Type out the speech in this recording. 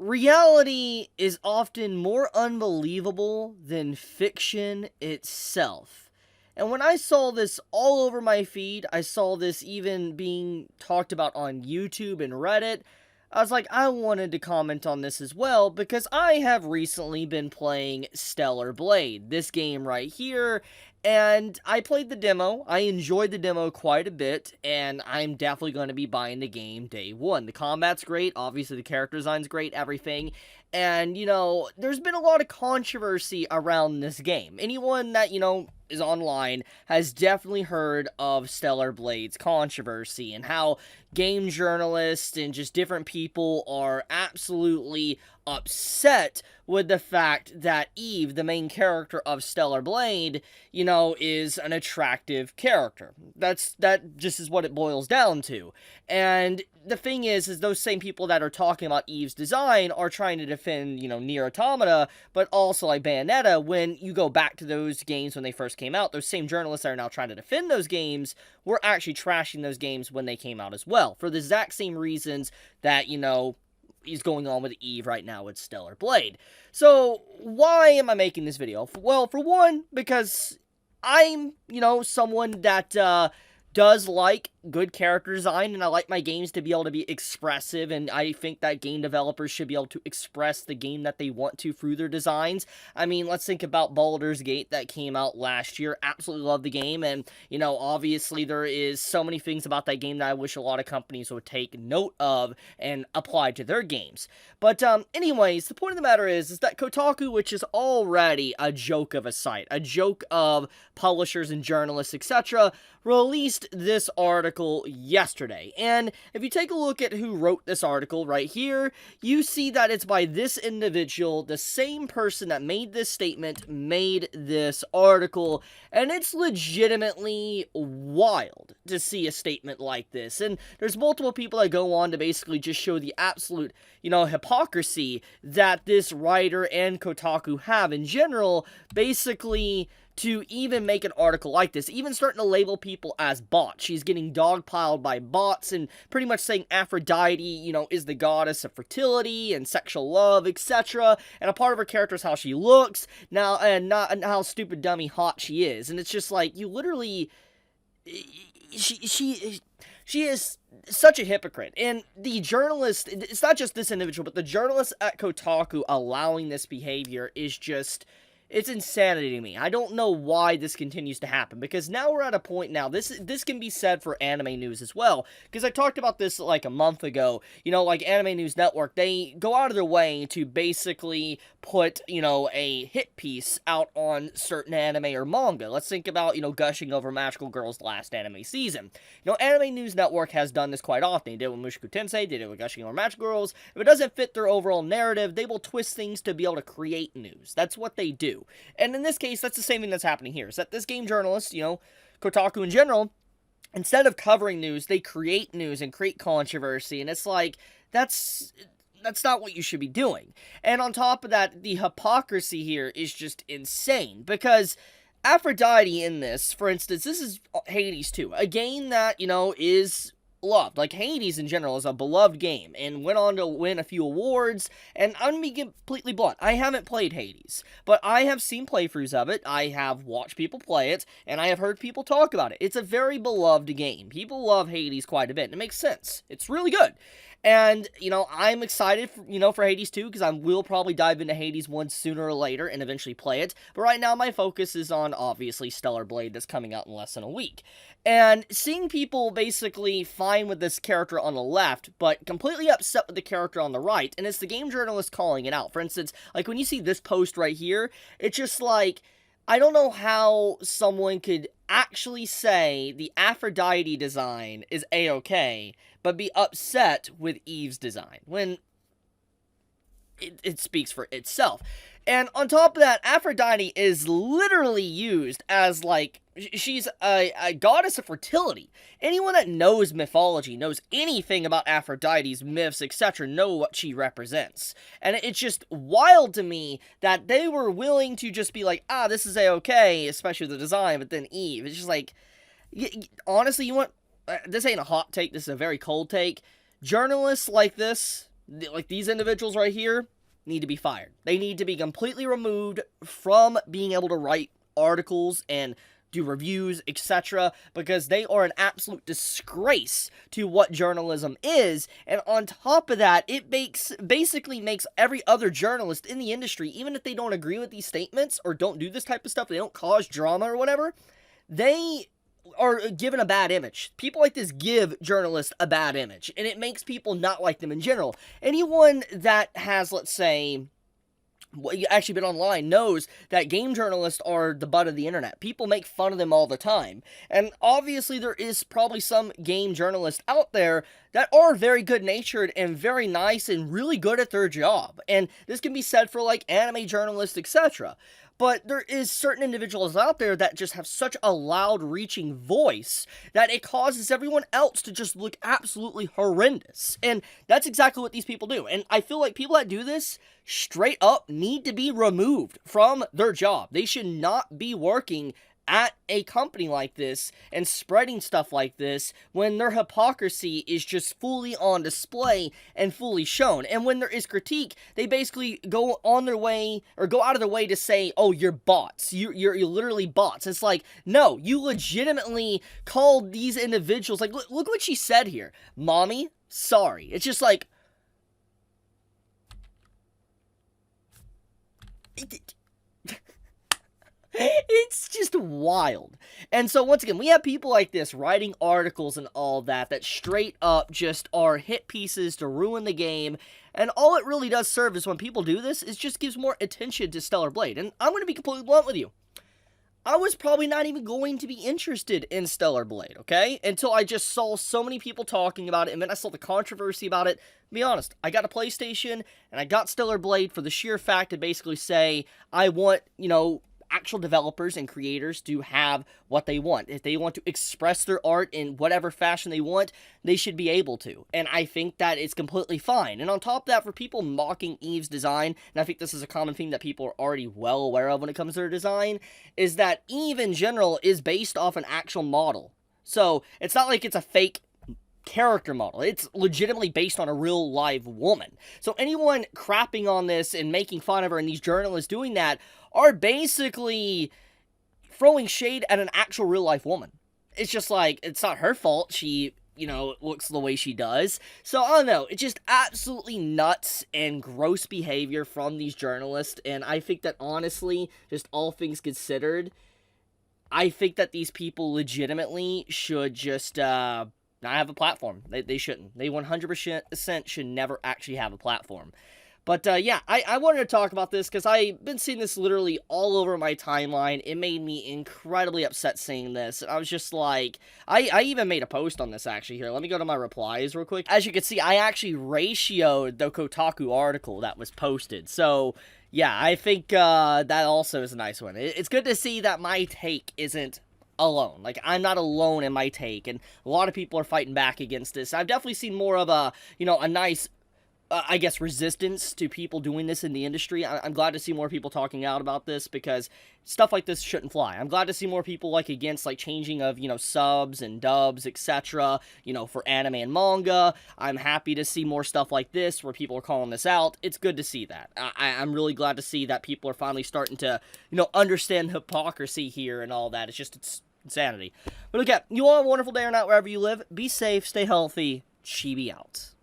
Reality is often more unbelievable than fiction itself. And when I saw this all over my feed, I saw this even being talked about on YouTube and Reddit, I was like, I wanted to comment on this as well, because I have recently been playing Stellar Blade, this game right here, and I played the demo. I enjoyed the demo quite a bit, and I'm definitely going to be buying the game day one. The combat's great, obviously the character design's great, everything, and, there's been a lot of controversy around this game. Anyone that, is online has definitely heard of Stellar Blade's controversy and how game journalists and just different people are absolutely upset with the fact that Eve, the main character of Stellar Blade, is an attractive character. That just is what it boils down to. And the thing is those same people that are talking about Eve's design are trying to defend, Nier Automata, but also like Bayonetta. When you go back to those games when they first came out, those same journalists that are now trying to defend those games were actually trashing those games when they came out as well, for the exact same reasons that, is going on with Eve right now with Stellar Blade. So, why am I making this video? Well, for one, because I'm, someone that, does like good character design, and I like my games to be able to be expressive, and I think that game developers should be able to express the game that they want to through their designs. I mean, let's think about Baldur's Gate that came out last year. Absolutely love the game, and, obviously there is so many things about that game that I wish a lot of companies would take note of and apply to their games. But, anyways, the point of the matter is that Kotaku, which is already a joke of a site, a joke of publishers and journalists, etc., released this article yesterday. And if you take a look at who wrote this article right here, you see that it's by this individual, the same person that made this statement, made this article, and it's legitimately wild to see a statement like this. And there's multiple people that go on to basically just show the absolute, hypocrisy that this writer and Kotaku have in general, basically to even make an article like this, even starting to label people as bots. She's getting dogpiled by bots and pretty much saying Aphrodite, is the goddess of fertility and sexual love, etc. And a part of her character is how she looks, now, and how stupid, dummy, hot she is. And it's just like, you literally, she is such a hypocrite. And the journalist, it's not just this individual, but the journalist at Kotaku allowing this behavior is just, it's insanity to me. I don't know why this continues to happen, because now we're at a point now, this can be said for anime news as well, because I talked about this like a month ago, like Anime News Network, they go out of their way to basically put, a hit piece out on certain anime or manga. Let's think about, gushing over Magical Girl's last anime season. Anime News Network has done this quite often. They did it with Mushoku Tensei, they did it with Gushing Over Magical Girls. If it doesn't fit their overall narrative, they will twist things to be able to create news. That's what they do. And in this case, that's the same thing that's happening here. Is that this game journalist, Kotaku in general, instead of covering news, they create news and create controversy. And it's like, that's not what you should be doing. And on top of that, the hypocrisy here is just insane. Because Aphrodite in this, for instance, this is Hades 2. A game that, is loved. Like, Hades in general is a beloved game and went on to win a few awards, and I'm gonna be completely blunt, I haven't played Hades, but I have seen playthroughs of it, I have watched people play it, and I have heard people talk about it. It's a very beloved game. People love Hades quite a bit, and it makes sense. It's really good. And, I'm excited, for Hades 2, because I will probably dive into Hades 1 sooner or later and eventually play it. But right now, my focus is on, obviously, Stellar Blade that's coming out in less than a week. And seeing people basically fine with this character on the left, but completely upset with the character on the right, and it's the game journalist calling it out. For instance, like, when you see this post right here, it's just like, I don't know how someone could actually say the Aphrodite design is A-okay, but be upset with Eve's design, when it speaks for itself. And on top of that, Aphrodite is literally used as, like, she's a goddess of fertility. Anyone that knows mythology, knows anything about Aphrodite's myths, etc., know what she represents. And it's just wild to me that they were willing to just be like, this is A-okay, especially the design, but then Eve. It's just like, honestly, this ain't a hot take, this is a very cold take. Journalists like this Like, these individuals right here need to be fired. They need to be completely removed from being able to write articles and do reviews, etc., because they are an absolute disgrace to what journalism is. And on top of that, it basically makes every other journalist in the industry, even if they don't agree with these statements or don't do this type of stuff, they don't cause drama or whatever, they are given a bad image. People like this give journalists a bad image, and it makes people not like them in general. Anyone that has, let's say, actually been online knows that game journalists are the butt of the internet. People make fun of them all the time. And obviously there is probably some game journalists out there that are very good-natured and very nice and really good at their job. And this can be said for like anime journalists, etc. But there is certain individuals out there that just have such a loud, reaching voice that it causes everyone else to just look absolutely horrendous. And that's exactly what these people do. And I feel like people that do this straight up need to be removed from their job. They should not be working at a company like this and spreading stuff like this when their hypocrisy is just fully on display and fully shown. And when there is critique, they basically go on their way or go out of their way to say, oh, you're bots. You're literally bots. It's like, no, you legitimately called these individuals, like, look what she said here. Mommy, sorry. It's just like, it's just wild. And so once again, we have people like this writing articles and all that straight up just are hit pieces to ruin the game. And all it really does serve is when people do this is just gives more attention to Stellar Blade. And I'm going to be completely blunt with you. I was probably not even going to be interested in Stellar Blade, okay? Until I just saw so many people talking about it, and then I saw the controversy about it. To be honest, I got a PlayStation, and I got Stellar Blade for the sheer fact to basically say, I want, actual developers and creators to have what they want. If they want to express their art in whatever fashion they want, they should be able to. And I think that it's completely fine. And on top of that, for people mocking Eve's design, and I think this is a common thing that people are already well aware of when it comes to their design, is that Eve in general is based off an actual model. So it's not like it's a fake character model. It's legitimately based on a real live woman. So anyone crapping on this and making fun of her and these journalists doing that are basically throwing shade at an actual real life woman. It's just like, it's not her fault she, looks the way she does. So I don't know, it's just absolutely nuts and gross behavior from these journalists. And I think that honestly, just all things considered, I think that these people legitimately should just, not have a platform. They shouldn't. They 100% should never actually have a platform. But, yeah, I wanted to talk about this because I've been seeing this literally all over my timeline. It made me incredibly upset seeing this. I was just like, I even made a post on this, actually, here. Let me go to my replies real quick. As you can see, I actually ratioed the Kotaku article that was posted. So, yeah, I think that also is a nice one. It's good to see that my take isn't alone. Like, I'm not alone in my take, and a lot of people are fighting back against this. I've definitely seen more of a, a nice, I guess, resistance to people doing this in the industry. I'm glad to see more people talking out about this, because stuff like this shouldn't fly. I'm glad to see more people, like, against, like, changing of, subs and dubs, etc., for anime and manga. I'm happy to see more stuff like this, where people are calling this out. It's good to see that. I'm really glad to see that people are finally starting to, understand hypocrisy here and all that. It's insanity. But okay, you all have a wonderful day or night wherever you live. Be safe, stay healthy. Chibi out.